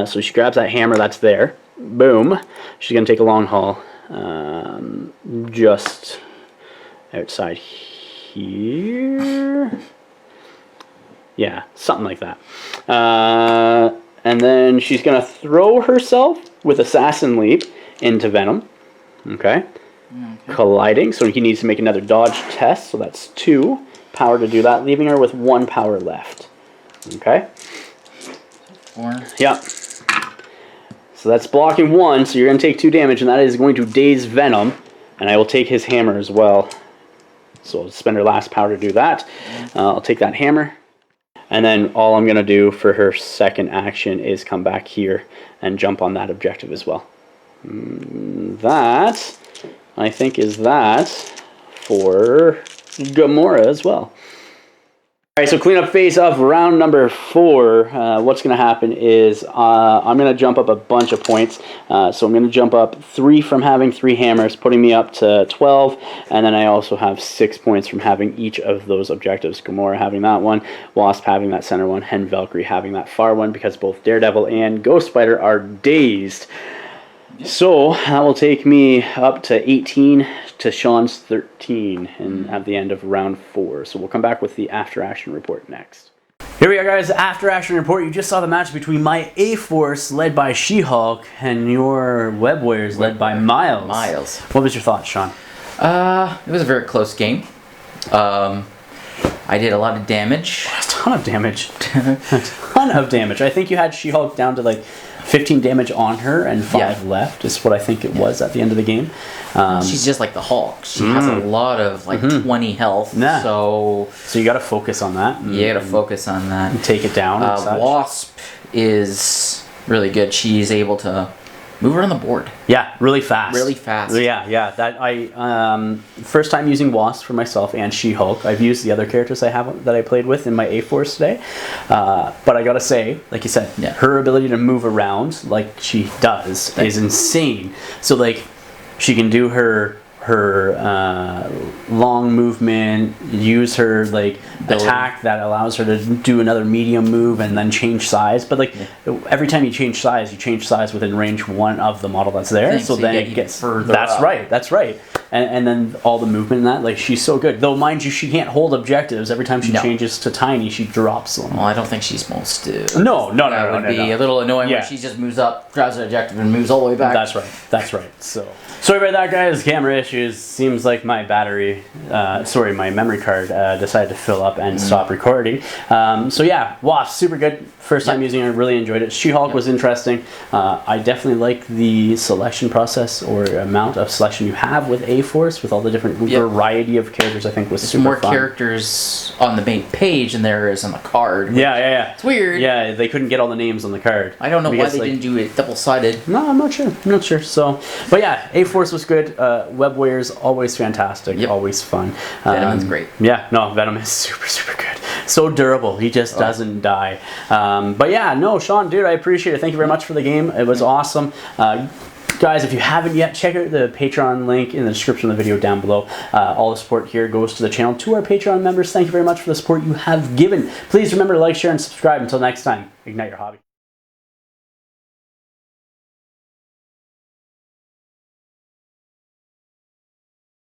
So she grabs that hammer that's there. Boom. She's going to take a long haul just outside here. Yeah, something like that. And then she's going to throw herself with Assassin Leap into Venom. Okay. Colliding, so he needs to make another dodge test, so that's 2 power to do that, leaving her with 1 power left. Okay? 4. Yep. So that's blocking 1, so you're going to take 2 damage, and that is going to daze Venom, and I will take his hammer as well. So I'll spend her last power to do that. I'll take that hammer, and then all I'm going to do for her second action is come back here and jump on that objective as well. That, I think, is that for Gamora as well. Alright, so cleanup phase of round number 4. What's going to happen is I'm going to jump up a bunch of points. So I'm going to jump up 3 from having 3 hammers, putting me up to 12. And then I also have 6 points from having each of those objectives. Gamora having that one, Wasp having that center one, and Valkyrie having that far one, because both Daredevil and Ghost Spider are dazed. So that will take me up to 18 to Sean's 13 and at the end of round 4. So we'll come back with the after action report next. Here we are, guys. After action report. You just saw the match between my A-Force led by She-Hulk and your Web Warriors led by Miles. What was your thoughts, Sean? It was a very close game. I did a lot of damage. A ton of damage. A ton of damage. I think you had She-Hulk down to like 15 damage on her and 5 left is what I think it was at the end of the game. She's just like the Hulk. She has a lot of like 20 health. Yeah. So you got to focus on that. You got to focus on that. And take it down. And such. Wasp is really good. She's able to move around the board. Yeah, really fast. Really fast. Yeah. That I first time using Wasp for myself and She-Hulk. I've used the other characters I have that I played with in my A-Force today. But I gotta say, like you said, her ability to move around like she does is insane. So like, she can do her long movement, use her like attack that allows her to do another medium move and then change size. But like every time you change size within range 1 of the model that's there. So then it gets further. That's right. And then all the movement in that, like she's so good. Though mind you, she can't hold objectives. Every time she changes to tiny, she drops them. Well, I don't think she's supposed to. No. That would be a little annoying when she just moves up, grabs an objective, and moves all the way back. That's right. So sorry about that, guys. Camera issues. Seems like my my memory card decided to fill up and stop recording. So yeah, Wasp, super good. First time using it, really enjoyed it. She-Hulk was interesting. I definitely like the selection process or amount of selection you have with A-Force, with all the different variety of characters. I think was super more fun. Characters on the main page than there is on the card. Yeah. It's weird. Yeah, they couldn't get all the names on the card. I don't know why they didn't do it double-sided. No, I'm not sure. So, but yeah, A-Force was good. Web Warrior's always fantastic. Always fun. Venom's great. Yeah, no, Venom is super good. So durable. He just doesn't die. But yeah, no, Sean, dude, I appreciate it. Thank you very much for the game. It was awesome. Guys, if you haven't yet, check out the Patreon link in the description of the video down below. All the support here goes to the channel, to our Patreon members. Thank you very much for the support you have given. Please remember to like, share, and subscribe. Until next time, ignite your hobby.